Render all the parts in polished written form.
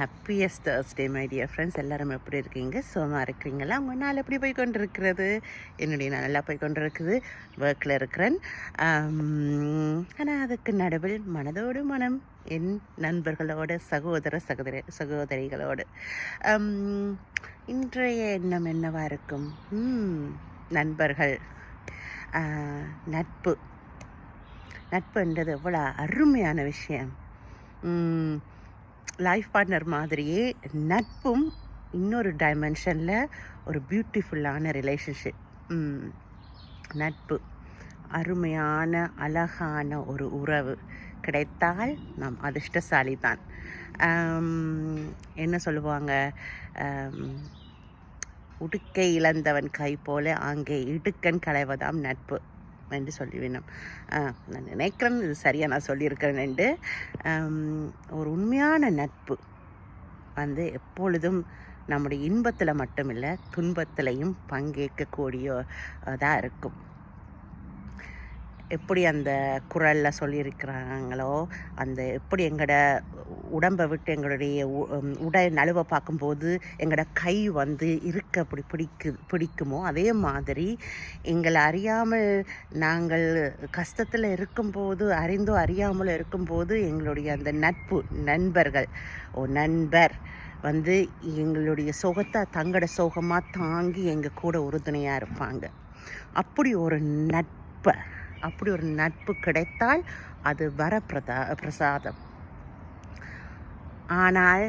Happiest Thursday my dear friends. எல்லோரும் எப்படி இருக்கீங்க? சுகமாக இருக்கிறீங்களா? உங்கள் நாள் எப்படி போய் கொண்டு இருக்கிறது? என்னுடைய நாள் நல்லா போய் கொண்டு இருக்குது. ஒர்க்கில் இருக்கிறேன். ஆனால் அதுக்கு நடுவில் மனதோடு மனம் என் நண்பர்களோடு சகோதரிகளோடு இன்றைய எண்ணம் என்னவாக இருக்கும்? நண்பர்கள், நட்பு நட்புன்றது எவ்வளோ அருமையான விஷயம். லைஃப் பார்ட்னர் மாதிரியே நட்பும் இன்னொரு டைமென்ஷனில் ஒரு பியூட்டிஃபுல்லான ரிலேஷன்ஷிப். நட்பு அருமையான அழகான ஒரு உறவு கிடைத்தால் நாம் அதிர்ஷ்டசாலி தான். என்ன சொல்லுவாங்க, உடுக்கை இழந்தவன் கை போல அங்கே இடுக்கன் களைவதாம் நட்பு என்று சொல்லிவினோம். நான் நினைக்கிறேன் இது சரியாக நான் சொல்லியிருக்கிறேன் என்று. ஒரு உண்மையான நட்பு எப்பொழுதும் நம்முடைய இன்பத்தில் மட்டுமில்லை துன்பத்திலையும் பங்கேற்கக்கூடியதாக இருக்கும். எப்படி அந்த குரலில் சொல்லியிருக்கிறாங்களோ, எப்படி எங்களோட உடம்பை விட்டு எங்களுடைய உடை நழுவை பார்க்கும்போது எங்களோட கை இருக்க அப்படி பிடிக்குமோ, அதே மாதிரி எங்களை அறியாமல் நாங்கள் கஷ்டத்தில் இருக்கும்போது, அறிந்தோ அறியாமல் இருக்கும்போது எங்களுடைய அந்த நண்பர் எங்களுடைய சோகத்தை தங்களோட சோகமாக தாங்கி எங்கள் கூட உறுதுணையாக இருப்பாங்க. அப்படி ஒரு நட்பு கிடைத்தால் அது பிரசாதம். ஆனால்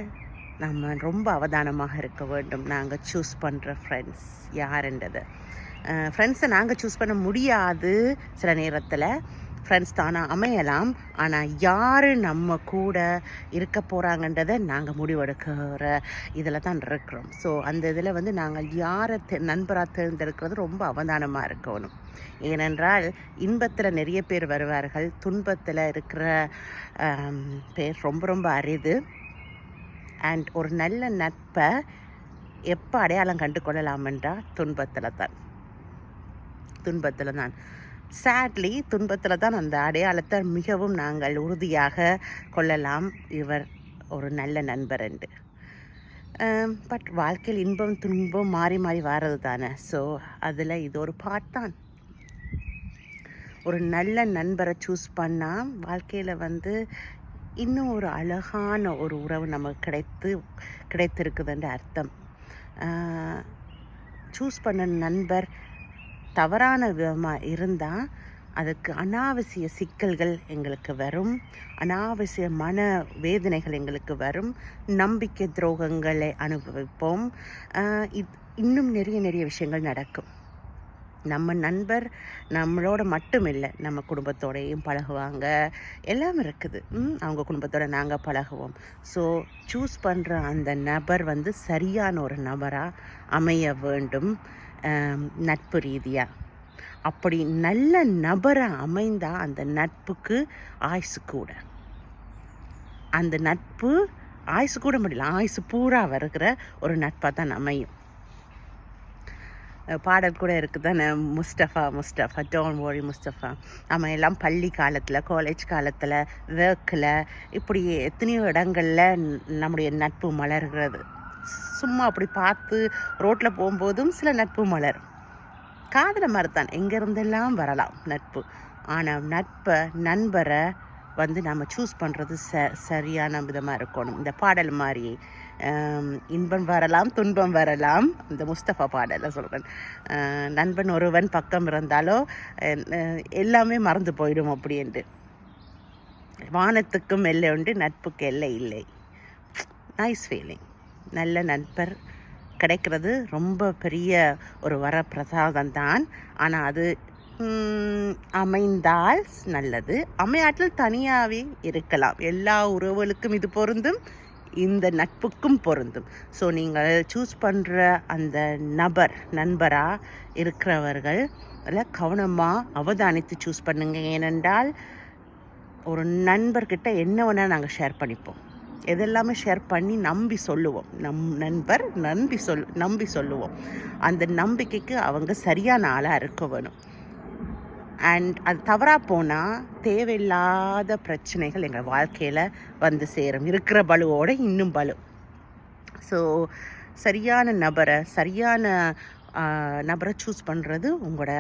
நம்ம ரொம்ப அவதானமாக இருக்க வேண்டும். நாங்கள் சூஸ் பண்ணுற ஃப்ரெண்ட்ஸ் யாருன்றது. ஃப்ரெண்ட்ஸை நாங்கள் சூஸ் பண்ண முடியாது. சில நேரத்தில் ஃப்ரெண்ட்ஸ் தானாக அமையலாம். ஆனால் யார் நம்ம கூட இருக்க போகிறாங்கன்றதை நாங்கள் முடிவெடுக்கிற இதில் தான் இருக்கிறோம். ஸோ அந்த இதில் நாங்கள் யாரை நண்பராக தேர்ந்தெடுக்கிறது ரொம்ப அவதானமாக இருக்கணும். ஏனென்றால் இன்பத்தில் நிறைய பேர் வருவார்கள், துன்பத்தில் இருக்கிற பேர் ரொம்ப ரொம்ப அரிது. அண்ட் ஒரு நல்ல நட்பை எப்போ அடையாளம் கண்டு கொள்ளலாம் என்றால் துன்பத்தில் தான். சேட்லி துன்பத்தில் தான் அந்த அடையாளத்தை மிகவும் நாங்கள் உறுதியாக கொள்ளலாம், இவர் ஒரு நல்ல நண்பர் என்று. பட் வாழ்க்கையில் இன்பம் துன்பம் மாறி மாறி வர்றது தானே. ஸோ அதில் இது ஒரு பார்ட் தான். ஒரு நல்ல நண்பரை சூஸ் பண்ணால் வாழ்க்கையில் இன்னும் ஒரு அழகான ஒரு உறவு நமக்கு கிடைத்திருக்குதுன்ற அர்த்தம். சூஸ் பண்ண நண்பர் தவறான விதமாக இருந்தால் அதுக்கு அனாவசிய சிக்கல்கள் எங்களுக்கு வரும், அனாவசிய மன வேதனைகள் எங்களுக்கு வரும், நம்பிக்கை துரோகங்களை அனுபவிப்போம். இன்னும் நிறைய விஷயங்கள் நடக்கும். நம்ம நண்பர் நம்மளோட மட்டும் இல்லை, நம்ம குடும்பத்தோடையும் பழகுவாங்க, எல்லாம் இருக்குது. அவங்க குடும்பத்தோட நாங்கள் பழகுவோம். ஸோ சூஸ் பண்ணுற அந்த நபர் சரியான ஒரு நபராக அமைய வேண்டும். நட்பு ரீதியாக அப்படி நல்ல நபரை அமைந்தால் அந்த நட்புக்கு ஆயுசு கூட. அந்த நட்பு ஆயுசு கூட முடியல, ஆயுசு பூரா வருகிற ஒரு நட்பாக தான் அமையும். பாடல் கூட இருக்குது தானே, முஸ்டஃபா டோன்ட் வரி முஸ்டஃபா. நம்ம எல்லாம் பள்ளி காலத்தில், காலேஜ் காலத்தில், ஒர்க்கில், இப்படி எத்தனையோ இடங்களில் நம்முடைய நட்பு மலர்கிறது. சும்மா அப்படி பார்த்து ரோட்டில் போகும்போதும் சில நட்பு மலரும். காதல் மாதிரி தான், எங்கேருந்தெல்லாம் வரலாம் நட்பு. ஆனால் நண்பரை நம்ம சூஸ் பண்ணுறது சரியான விதமாக இருக்கணும். இந்த பாடல் மாதிரி இன்பம் வரலாம் துன்பம் வரலாம், இந்த முஸ்தஃபா பாடலில் சொல்கிறேன். நண்பன் ஒருவன் பக்கம் இருந்தாலோ எல்லாமே மறந்து போயிடும் அப்படின்ட்டு. வானத்துக்கும் எல்லை உண்டு, நட்புக்கு எல்லை இல்லை. Nice feeling. நல்ல நண்பர் கிடைக்கிறது ரொம்ப பெரிய ஒரு வரப்பிரசாதம் தான். ஆனால் அது அமைந்தால் நல்லது, அமையாட்டில் தனியாகவே இருக்கலாம். எல்லா உறவுகளுக்கும் இது பொருந்தும், இந்த நட்புக்கும் பொருந்தும். ஸோ நீங்கள் சூஸ் பண்ணுற அந்த நண்பராக இருக்கிறவர்கள் அதில் கவனமாக அவதானித்து சூஸ் பண்ணுங்க. ஏனென்றால் ஒரு நண்பர்கிட்ட என்ன வேணால் நாங்கள் ஷேர் பண்ணிப்போம், எதெல்லாமே ஷேர் பண்ணி நம்பி சொல்லுவோம். நண்பர் நம்பி சொல்லுவோம். அந்த நம்பிக்கைக்கு அவங்க சரியான ஆளாக இருக்க வேணும். அண்ட் அது தவறாக போனால் தேவையில்லாத பிரச்சனைகள் எங்கள் வாழ்க்கையில் சேரும். இருக்கிற பலுவோடு இன்னும் பலு. ஸோ சரியான நபரை சூஸ் பண்ணுறது உங்களோட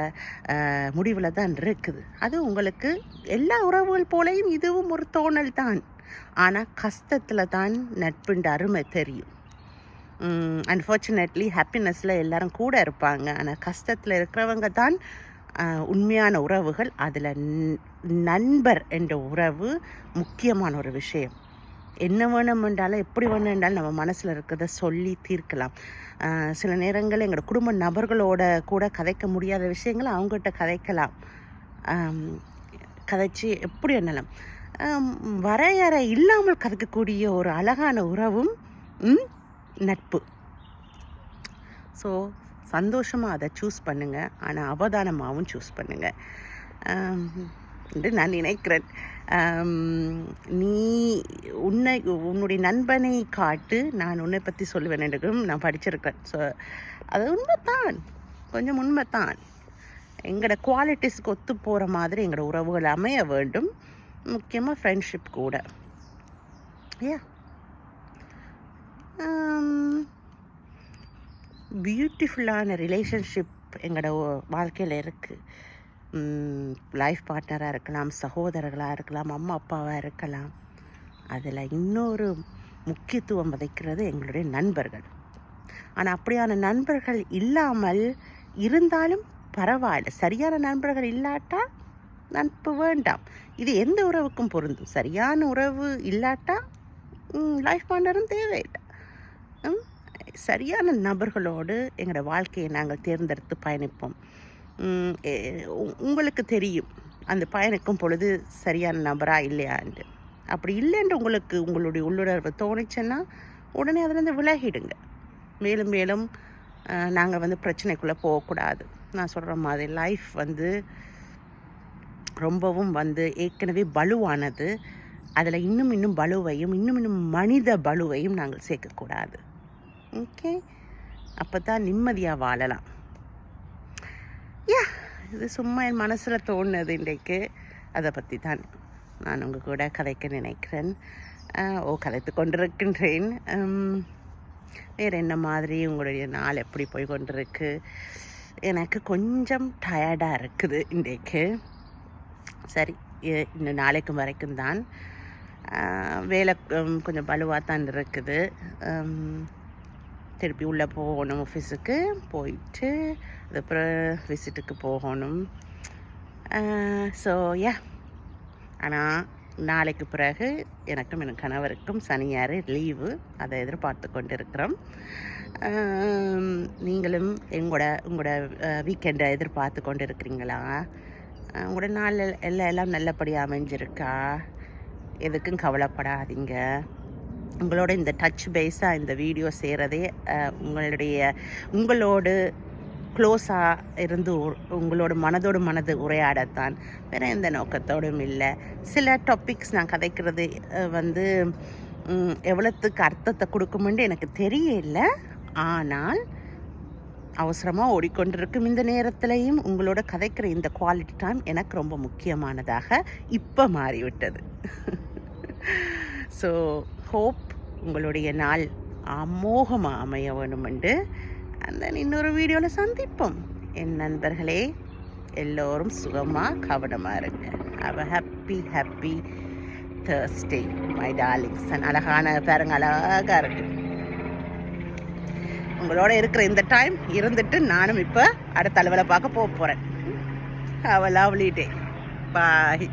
முடிவில் தான் இருக்குது. அது உங்களுக்கு எல்லா உறவுகள் போலையும் இதுவும் ஒரு தோணல் தான். ஆனால் கஷ்டத்தில் தான் நட்புன்ற அருமை தெரியும். அன்ஃபார்ச்சுனேட்லி ஹாப்பினஸில் எல்லாரும் கூட இருப்பாங்க. ஆனால் கஷ்டத்தில் இருக்கிறவங்க தான் உண்மையான உறவுகள். அதில் நண்பர் என்ற உறவு முக்கியமான ஒரு விஷயம். என்ன வேணுமென்றாலும் எப்படி வேணுமென்றாலும் நம்ம மனசில் இருக்கிறத சொல்லி தீர்க்கலாம். சில நேரங்கள் எங்களோட குடும்ப நபர்களோட கூட கதைக்க முடியாத விஷயங்களை அவங்ககிட்ட கதைக்கலாம். கதைச்சி எப்படி என்னலாம் வரையறை இல்லாமல் கதைக்கக்கூடிய ஒரு அழகான உறவும் நட்பு. ஸோ சந்தோஷமாக அதை சூஸ் பண்ணுங்கள், ஆனால் அவதானமாகவும் சூஸ் பண்ணுங்கள் என்று நான் நினைக்கிறேன். நீ உன்னுடைய நண்பனை காட்டு, நான் உன்னை பற்றி சொல்லுவேன் என்றும் நான் படிச்சிருக்கேன். ஸோ அது உண்மைத்தான், கொஞ்சம் உண்மைத்தான். எங்களோட குவாலிட்டிஸ்க்கு ஒத்து போகிற மாதிரி எங்களோட உறவுகள் அமைய வேண்டும், முக்கியமாக ஃப்ரெண்ட்ஷிப் கூட. ஏ பியூட்டிஃபுல்லான ரிலேஷன்ஷிப் எங்களோட வாழ்க்கையில் இருக்குது. லைஃப் பார்ட்னராக இருக்கலாம், சகோதரர்களாக இருக்கலாம், அம்மா அப்பாவாக இருக்கலாம். அதில் இன்னொரு முக்கியத்துவம் வதைக்கிறது எங்களுடைய நண்பர்கள். ஆனால் அப்படியான நண்பர்கள் இல்லாமல் இருந்தாலும் பரவாயில்ல. சரியான நண்பர்கள் இல்லாட்டா நட்பு வேண்டாம். இது எந்த உறவுக்கும் பொருந்தும். சரியான உறவு இல்லாட்டா லைஃப் பார்ட்னரும் தேவையில்லை. சரியான நபர்களோடு எங்களோட வாழ்க்கையை நாங்கள் தேர்ந்தெடுத்து பயணிப்போம். உங்களுக்கு தெரியும் அந்த பயணிக்கும் பொழுது சரியான நபரா இல்லையாண்டு. அப்படி இல்லைன்னு உங்களுடைய உள்ளுணர்வு தோணுச்சுன்னா உடனே அதுலேருந்து விலகிடுங்க. மேலும் மேலும் நாங்கள் பிரச்சனைக்குள்ளே போகக்கூடாது. நான் சொல்கிற மாதிரி லைஃப் ரொம்பவும் ஏற்கனவே பலுவானது. அதில் இன்னும் பலுவையும் இன்னும் மனித பலுவையும் நாங்கள் சேர்க்கக்கூடாது. ஓகே, அப்போ தான் நிம்மதியாக வாழலாம். இது சும்மா என் மனசில் தோணுது இன்றைக்கு. அதை பற்றி தான் நான் உங்கள் கூட கதைக்க நினைக்கிறேன். கதைத்து கொண்டிருக்கின்றேன். வேறு என்ன மாதிரி உங்களுடைய நாள் எப்படி போய் கொண்டிருக்கு? எனக்கு கொஞ்சம் டயர்டாக இருக்குது இன்றைக்கு. சரி, இன்னும் நாளைக்கு வரைக்கும் தான் வேலை கொஞ்சம் பலுவாக தான் இருக்குது. திருப்பி உள்ளே போகணும், ஆஃபீஸுக்கு போயிட்டு அதுக்கப்புறம் விசிட்டுக்கு போகணும். ஸோ ஆனால் நாளைக்கு பிறகு எனக்கும் என் கணவருக்கும் சனி ஞாயிறு லீவு. அதை எதிர்பார்த்து கொண்டு இருக்கிறோம். நீங்களும் உங்களோட வீக்கெண்டை எதிர்பார்த்து கொண்டு இருக்கிறீங்களா? உங்களோட நாள் எல்லாம் நல்லபடியாக அமைஞ்சிருக்கா? எதுக்கும் கவலைப்படாதீங்க. உங்களோட இந்த டச் பேஸாக இந்த வீடியோ செய்கிறதே உங்களோடு க்ளோஸாக இருந்து உங்களோட மனது உரையாடத்தான், வேறு எந்த நோக்கத்தோடும் இல்லை. சில டாபிக்ஸ் நான் கதைக்கிறது எவ்வளோத்துக்கு அர்த்தத்தை கொடுக்குமென்று எனக்கு தெரியல. ஆனால் அவசரமாக ஓடிக்கொண்டிருக்கும் இந்த நேரத்திலையும் உங்களோட கதைக்கிற இந்த குவாலிட்டி டைம் எனக்கு ரொம்ப முக்கியமானதாக இப்போ மாறிவிட்டது. ஸோ ஹோப் உங்களுடைய நாள் அமோகமாக அமைய வேணுமென்று அந்த இன்னொரு வீடியோவில் சந்திப்போம். என் நண்பர்களே, எல்லோரும் சுகமாக கவனமாக இருங்க. Have a happy Thursday my darlings. அழகான பாருங்க, அழகாக இருக்கு. உங்களோட இருக்கிற இந்த டைம் இருந்துட்டு நானும் இப்போ அடுத்த அளவில் பார்க்க போகிறேன். Have a lovely day. Bye.